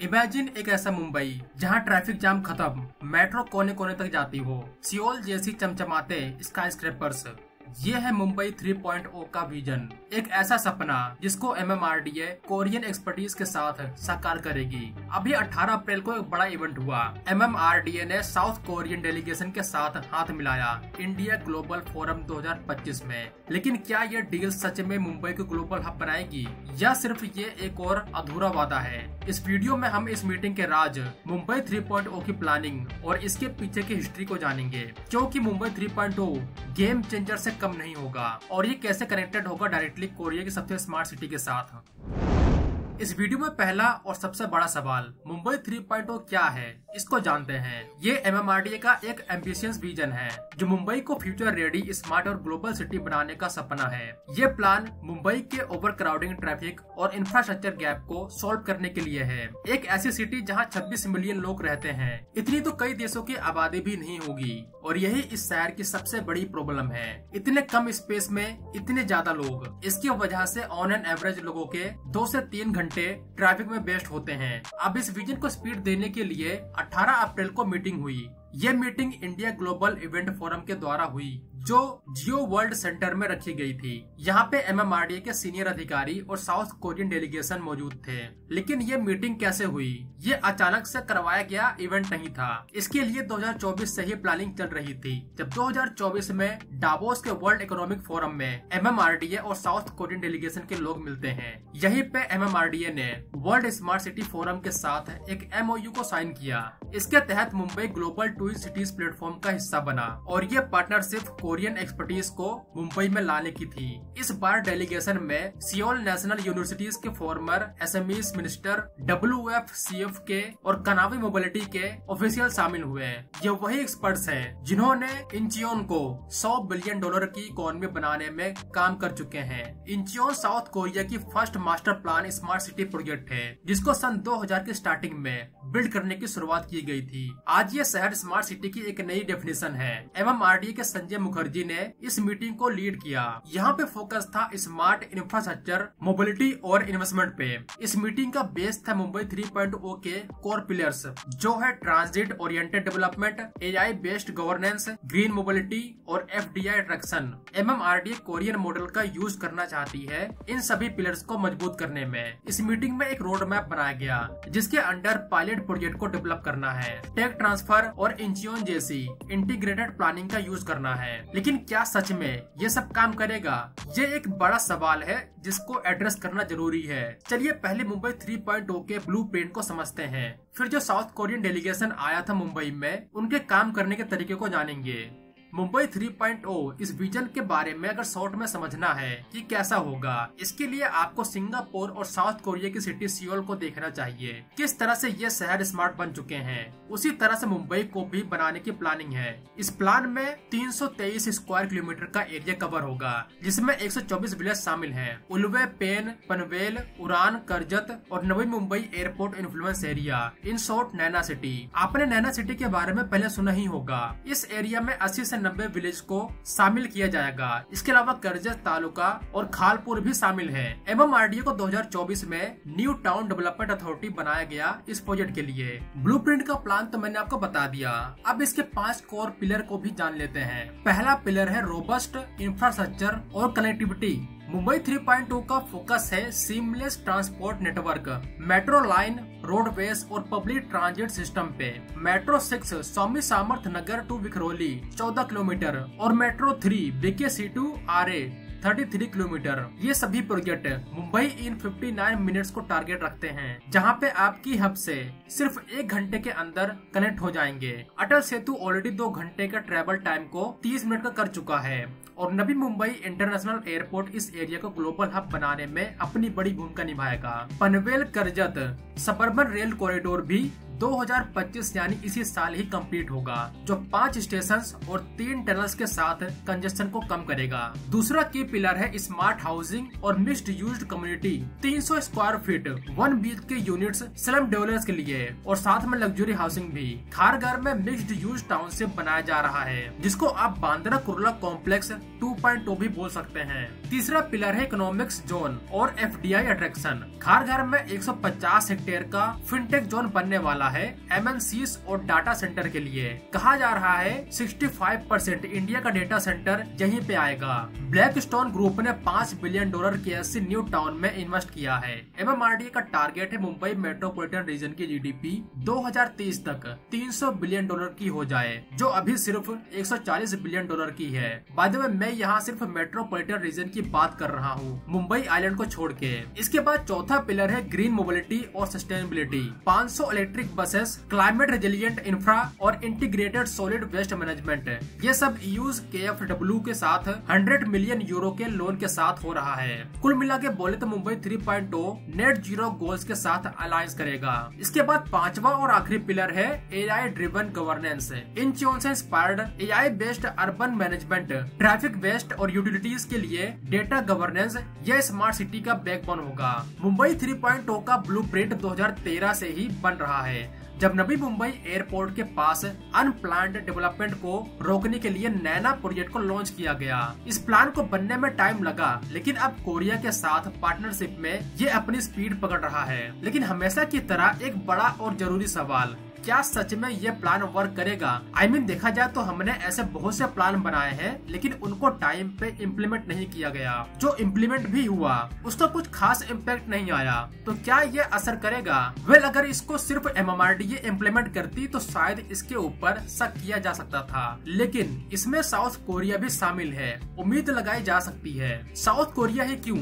Imagine एक ऐसा मुंबई जहां ट्रैफिक जाम खत्म, मेट्रो कोने कोने तक जाती हो, सियोल जैसी चमचमाते स्काईस्क्रैपर्स। ये है मुंबई 3.0 का विजन, एक ऐसा सपना जिसको MMRDA कोरियन एक्सपर्टीज के साथ साकार करेगी। अभी 18 अप्रैल को एक बड़ा इवेंट हुआ। MMRDA ने साउथ कोरियन डेलीगेशन के साथ हाथ मिलाया इंडिया ग्लोबल फोरम 2025 में। लेकिन क्या ये डील सच में मुंबई को ग्लोबल हब बनाएगी या सिर्फ ये एक और अधूरा वादा है? इस वीडियो में हम इस मीटिंग के राज, मुंबई 3.0 की प्लानिंग और इसके पीछे की हिस्ट्री को जानेंगे, क्योंकि मुंबई 3.0 गेम चेंजर से कम नहीं होगा और ये कैसे कनेक्टेड होगा डायरेक्टली कोरिया की सबसे स्मार्ट सिटी के साथ। इस वीडियो में पहला और सबसे बड़ा सवाल, मुंबई 3.0 क्या है, इसको जानते हैं। ये MMRDA का एक एम्बिशियस विजन है जो मुंबई को फ्यूचर रेडी, स्मार्ट और ग्लोबल सिटी बनाने का सपना है। ये प्लान मुंबई के ओवर क्राउडिंग, ट्रैफिक और इंफ्रास्ट्रक्चर गैप को सॉल्व करने के लिए है। एक ऐसी सिटी जहां 26 मिलियन लोग रहते हैं, इतनी तो कई देशों की आबादी भी नहीं होगी और यही इस शहर की सबसे बड़ी प्रॉब्लम है। इतने कम स्पेस में इतने ज्यादा लोग, इसकी वजह से ऑन एन एवरेज लोगों के 2 से 3 घंटे ट्रैफिक में वेस्ट होते हैं। अब इस विजन को स्पीड देने के लिए 18 अप्रैल को मीटिंग हुई। ये meeting India global event forum के द्वारा हुई जो जियो वर्ल्ड सेंटर में रखी गई थी। यहाँ पे MMRDA के सीनियर अधिकारी और साउथ कोरियन डेलीगेशन मौजूद थे। लेकिन ये मीटिंग कैसे हुई? ये अचानक से करवाया गया इवेंट नहीं था। इसके लिए 2024 से ही प्लानिंग चल रही थी। जब 2024 में डावोस के वर्ल्ड इकोनॉमिक फोरम में MMRDA और साउथ कोरियन डेलीगेशन के लोग मिलते हैं, यहीं पे MMRDA ने वर्ल्ड स्मार्ट सिटी फोरम के साथ एक MOU को साइन किया। इसके तहत Mumbai global twin cities platform का हिस्सा बना और ये पार्टनरशिप कोरियन एक्सपर्टीज को मुंबई में लाने की थी। इस बार डेलीगेशन में सियोल नेशनल यूनिवर्सिटीज के फॉर्मर SMEs मिनिस्टर, WFCF के और कनावी मोबिलिटी के ऑफिशियल शामिल हुए। ये वही एक्सपर्ट्स हैं जिन्होंने इंचियोन को $100 बिलियन की इकोनॉमी बनाने में काम कर चुके हैं। इंचियोन साउथ कोरिया की first master plan smart city project है, जिसको सन 2000 की स्टार्टिंग में बिल्ड करने की शुरुआत की गई थी। आज ये शहर स्मार्ट सिटी की एक नई डेफिनेशन है। MMRDA के संजय मुखर्जी ने इस मीटिंग को लीड किया। यहाँ पे फोकस था स्मार्ट इंफ्रास्ट्रक्चर, मोबिलिटी और इन्वेस्टमेंट पे। इस मीटिंग का बेस था मुंबई 3.0 के कोर पिलर्स, जो है transit oriented development, AI based governance, green mobility और FDI attraction. MMRDA Korean model का यूज करना चाहती है इन सभी पिलर्स को मजबूत करने में। इस मीटिंग में एक रोड मैप बनाया गया जिसके अंडर पायलट प्रोजेक्ट को डेवलप करना है, टेक ट्रांसफर और इंचियोन जैसी इंटीग्रेटेड प्लानिंग का यूज करना है। लेकिन क्या सच में ये सब काम करेगा? ये एक बड़ा सवाल है जिसको एड्रेस करना जरूरी है। चलिए पहले मुंबई 3.0 के ब्लूप्रिंट को समझते हैं, फिर जो साउथ कोरियन डेलीगेशन आया था मुंबई में, उनके काम करने के तरीके को जानेंगे। मुंबई 3.0 इस विजन के बारे में अगर शॉर्ट में समझना है कि कैसा होगा, इसके लिए आपको सिंगापुर और साउथ कोरिया की सिटी सियोल को देखना चाहिए। किस तरह से ये शहर स्मार्ट बन चुके हैं, उसी तरह से मुंबई को भी बनाने की प्लानिंग है। इस प्लान में 323 स्क्वायर किलोमीटर का एरिया कवर होगा, जिसमें 124 विलेज शामिल हैं। उल्वे, पेन, पनवेल, उड़ान, करजत और Navi Mumbai airport influence area, in short NAINA city. आपने नैना सिटी के बारे में पहले सुना ही होगा। इस एरिया में 80 से 90 विलेज को शामिल किया जाएगा। इसके अलावा करजत तालुका और खालपुर भी शामिल है। MMRDA को 2024 में न्यू टाउन डेवलपमेंट अथॉरिटी बनाया गया इस प्रोजेक्ट के लिए। ब्लूप्रिंट का प्लान तो मैंने आपको बता दिया। अब इसके 5 कोर पिलर को भी जान लेते हैं। पहला पिलर है रोबस्ट इंफ्रास्ट्रक्चर और कनेक्टिविटी। मुंबई 3.0 का फोकस है seamless transport network, metro line, roadways और पब्लिक ट्रांजिट सिस्टम पे। Metro 6 Swami Samarth Nagar to Vikhroli 14 kilometre और metro 3 BKC to RA 33 kilometre. ये सभी प्रोजेक्ट मुंबई इन 59 मिनट्स को टारगेट रखते हैं, जहां पे आपकी हब से सिर्फ 1 घंटे के अंदर कनेक्ट हो जाएंगे। अटल सेतु ऑलरेडी 2 घंटे का ट्रेवल टाइम को 30 मिनट का कर चुका है और नवी मुंबई इंटरनेशनल एयरपोर्ट इस एरिया को ग्लोबल हब बनाने में अपनी बड़ी भूमिका निभाएगा। Panvel Karjat suburban rail corridor भी 2025 यानी इसी साल ही कंप्लीट होगा, जो 5 स्टेशंस और 3 टनल्स के साथ कंजेस्शन को कम करेगा। दूसरा की पिलर है स्मार्ट हाउसिंग और mixed used community. 300 square feet 1 BHK units slum developers के लिए और साथ में लग्जरी हाउसिंग भी। खारघर में मिक्स्ड यूज टाउनशिप बनाया जा रहा है, जिसको आप बांद्रा कुर्ला कॉम्प्लेक्स 2.0 भी बोल सकते हैं। तीसरा पिलर है इकोनॉमिक्स जोन और FDI अट्रैक्शन। खारघर में 150 हेक्टेयर का फिनटेक जोन बनने वाला है MNCs और डाटा सेंटर के लिए। कहा जा रहा है 65% इंडिया का डेटा सेंटर यहीं पे आएगा। ब्लैकस्टोन ग्रुप ने $5 बिलियन KSC न्यू टाउन में इन्वेस्ट किया है। MMRDA का टारगेट है मुंबई मेट्रोपॉलिटन रीजन की GDP 2030 तक $300 बिलियन की हो जाए, जो अभी सिर्फ $140 बिलियन की है। बाय द वे, मैं यहाँ सिर्फ मेट्रोपॉलिटन रीजन की बात कर रहा हूँ, मुंबई आइलैंड को छोड़ के। इसके बाद चौथा पिलर है ग्रीन मोबिलिटी और sustainability. 500 electric buses, climate resilient infra और इंटीग्रेटेड सॉलिड वेस्ट मैनेजमेंट। ये सब यूज KFW के साथ 100 मिलियन यूरो के लोन के साथ हो रहा है। कुल मिला के बोले तो मुंबई 3.0 नेट जीरो गोल्स के साथ अलायंस करेगा। इसके बाद पांचवा और आखिरी पिलर है AI ड्रिवन गवर्नेंस। इंचियोन से inspired AI based urban management, traffic waste और यूटिलिटीज के लिए डेटा गवर्नेंस, यह स्मार्ट सिटी का बैकबोन होगा। मुंबई 3.0 का ब्लूप्रिंट 2013 से ही बन रहा है, जब नवी मुंबई एयरपोर्ट के पास अनप्लान्ड डेवलपमेंट को रोकने के लिए नैना प्रोजेक्ट को लॉन्च किया गया। इस प्लान को बनने में टाइम लगा, लेकिन अब कोरिया के साथ पार्टनरशिप में ये अपनी स्पीड पकड़ रहा है। लेकिन हमेशा की तरह एक बड़ा और जरूरी सवाल, क्या सच में ये प्लान वर्क करेगा? देखा जाए तो हमने ऐसे बहुत से प्लान बनाए हैं, लेकिन उनको टाइम पे इम्प्लीमेंट नहीं किया गया। जो इम्प्लीमेंट भी हुआ उसका कुछ खास इम्पैक्ट नहीं आया, तो क्या ये असर करेगा? अगर इसको सिर्फ MMRDA इम्प्लीमेंट करती तो शायद इसके ऊपर शक किया जा सकता था, लेकिन इसमें साउथ कोरिया भी शामिल है। उम्मीद लगाई जा सकती है। साउथ कोरिया ही क्यों,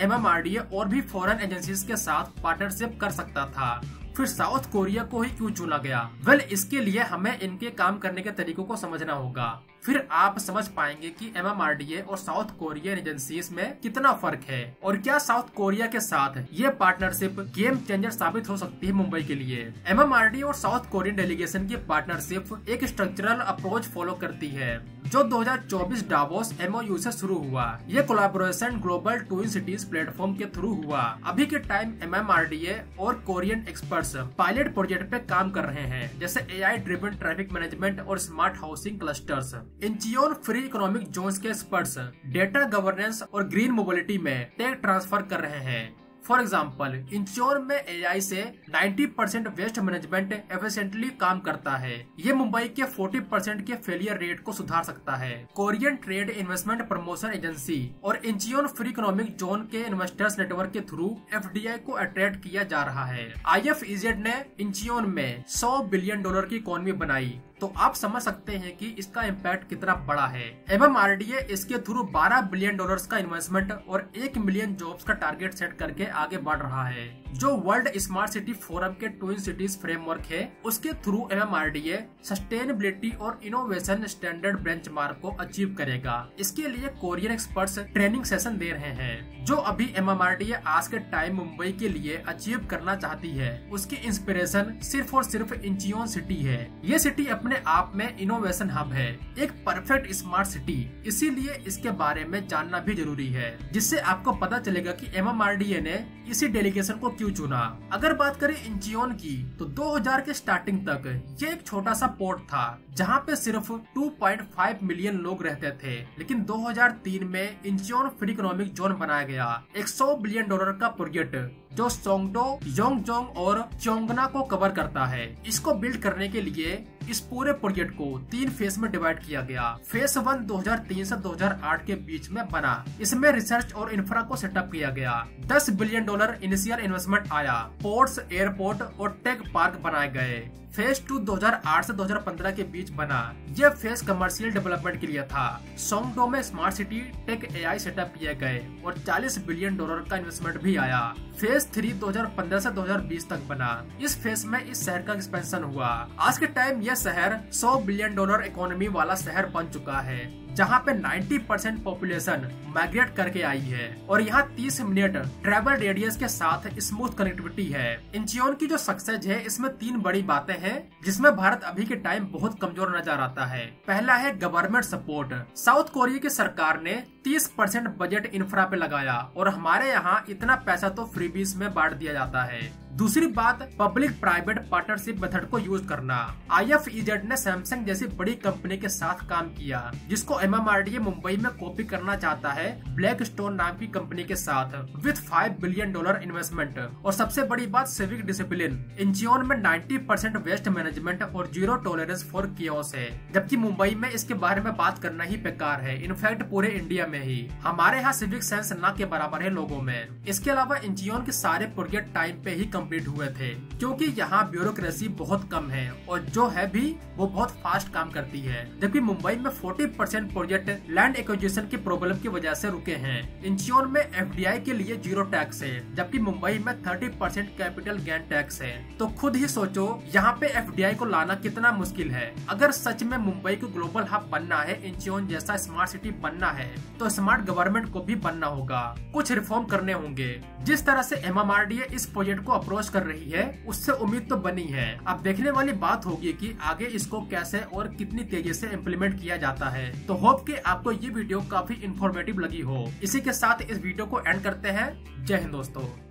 MMRDA और भी फॉरेन एजेंसीज के साथ पार्टनरशिप कर सकता था, फिर साउथ कोरिया को ही क्यों चुना गया? इसके लिए हमें इनके काम करने के तरीकों को समझना होगा। फिर आप समझ पाएंगे कि MMRDA और साउथ कोरियन एजेंसीज में कितना फर्क है, और क्या साउथ कोरिया के साथ ये पार्टनरशिप गेम चेंजर साबित हो सकती है मुंबई के लिए। MMRDA और साउथ कोरियन डेलीगेशन की पार्टनरशिप एक स्ट्रक्चरल अप्रोच फॉलो करती है, जो 2024 डावोस MOU से शुरू हुआ। ये collaboration global twin cities platform के थ्रू हुआ। अभी के टाइम MMRDA और कोरियन एक्सपर्ट्स पायलट प्रोजेक्ट पे काम कर रहे हैं, जैसे AI ड्रिवन ट्रैफिक मैनेजमेंट और smart housing clusters. Incheon free economic zones के एक्सपर्ट्स डेटा गवर्नेंस और ग्रीन मोबिलिटी में टेक ट्रांसफर कर रहे हैं। फॉर एग्जाम्पल, इंचियोन में AI से 90% वेस्ट मैनेजमेंट एफिशिएंटली काम करता है। ये मुंबई के 40% के फेलियर रेट को सुधार सकता है। Korean trade investment promotion agency और इंचियोन फ्री इकोनॉमिक जोन के इन्वेस्टर्स नेटवर्क के थ्रू FDI को अट्रैक्ट किया जा रहा है। IFEZ ने इंचियोन में $100 बिलियन की इकोनॉमी बनाई, तो आप समझ सकते हैं कि इसका इम्पैक्ट कितना बड़ा है। MMRDA इसके थ्रू $12 बिलियन का इन्वेस्टमेंट और 1 मिलियन जॉब्स का टारगेट सेट करके आगे बढ़ रहा है। जो वर्ल्ड स्मार्ट सिटी फोरम के ट्विन सिटीज फ्रेमवर्क है, उसके थ्रू MMRDA सस्टेनेबिलिटी और इनोवेशन स्टैंडर्ड बेंचमार्क को अचीव करेगा। इसके लिए कोरियन एक्सपर्ट्स ट्रेनिंग सेशन दे रहे हैं। जो अभी MMRDA आज के टाइम मुंबई के लिए अचीव करना चाहती है, उसकी इंस्पिरेशन सिर्फ और सिर्फ इंचियोन सिटी है। ये सिटी अपने आप में इनोवेशन हब है, एक परफेक्ट स्मार्ट सिटी। इसीलिए इसके बारे में जानना भी जरूरी है, जिससे आपको पता चलेगा कि MMRDA ने इसी डेलीगेशन को क्यों चुना। अगर बात करें इंचियोन की, तो 2000 के स्टार्टिंग तक ये एक छोटा सा पोर्ट था, जहाँ पे सिर्फ 2.5 मिलियन लोग रहते थे। लेकिन 2003 में इंचियोन फ्री इकोनॉमिक जोन बनाया गया, $100 बिलियन का प्रोजेक्ट, जो सोंगडो, योंगजोंग और चोंगना को कवर करता है। इसको बिल्ड करने के लिए इस पूरे प्रोजेक्ट को 3 फेज में डिवाइड किया गया। फेज 1 2003 से 2008 के बीच में बना। इसमें रिसर्च और इंफ्रा को सेटअप किया गया। $10 बिलियन इनिशियल इन्वेस्टमेंट आया। पोर्ट्स, एयरपोर्ट और टेक पार्क बनाए गए। फेज 2 2008 से 2015 के बीच बना। यह फेज कमर्शियल डेवलपमेंट के लिए था। सोंगडो में smart city tech AI setup किए गए और $40 बिलियन का इन्वेस्टमेंट भी आया। फेज 3 2015 से 2020 तक बना। इस फेज में इस शहर का एक्सपेंशन हुआ। आज के टाइम यह शहर $100 बिलियन इकोनॉमी वाला शहर बन चुका है। जहाँ पे 90% पॉपुलेशन माइग्रेट करके आई है और यहाँ 30 मिनट ट्रेवल रेडियस के साथ स्मूथ कनेक्टिविटी है। इंचियोन की जो सक्सेस है इसमें 3 बड़ी बातें हैं जिसमें भारत अभी के टाइम बहुत कमजोर नजर आता है। पहला है गवर्नमेंट सपोर्ट। साउथ कोरिया की सरकार ने 30% बजट इंफ्रा पे लगाया और हमारे यहाँ इतना पैसा तो फ्रीबीज में बांट दिया जाता है। दूसरी बात, पब्लिक प्राइवेट पार्टनरशिप मेथड को यूज करना। IFEZ ने सैमसंग जैसी बड़ी कंपनी के साथ काम किया जिसको MMRDA मुंबई में कॉपी करना चाहता है ब्लैकस्टोन नाम की कंपनी के साथ विद $5 बिलियन इन्वेस्टमेंट। और सबसे बड़ी बात, सिविक डिसिप्लिन। इंचियोन में 90% वेस्ट मैनेजमेंट और 0 टॉलरेंस फॉर कियोस है, जबकि मुंबई में इसके बारे में बात करना ही बेकार है। इनफैक्ट पूरे इंडिया में ही हमारे यहाँ सिविक सेंस ना के बराबर है लोगों में। इसके अलावा इंचियोन के सारे प्रोजेक्ट टाइम पे ही कंप्लीट हुए थे क्योंकि यहाँ ब्यूरोक्रेसी बहुत कम है और जो है भी वो बहुत फास्ट काम करती है, जबकि मुंबई में 40% प्रोजेक्ट लैंड एक्विजिशन की प्रॉब्लम की वजह से रुके हैं। इंचियोन में FDI के लिए 0 टैक्स है, जबकि मुंबई में 30% कैपिटल गेन टैक्स है। तो खुद ही सोचो यहाँ पे FDI को लाना कितना मुश्किल है। अगर सच में मुंबई को ग्लोबल हब बनना है, इंचियोन जैसा स्मार्ट सिटी बनना है, तो स्मार्ट गवर्नमेंट को भी बनना होगा, कुछ रिफॉर्म करने होंगे। जिस तरह से MMRDA इस प्रोजेक्ट को अप्रोच कर रही है उससे उम्मीद तो बनी है। अब देखने वाली बात होगी कि आगे इसको कैसे और कितनी तेजी से इम्प्लीमेंट किया जाता है। तो होप कि आपको ये वीडियो काफी इंफॉर्मेटिव लगी हो। इसी के साथ इस वीडियो को एंड करते हैं। जय हिंद दोस्तों।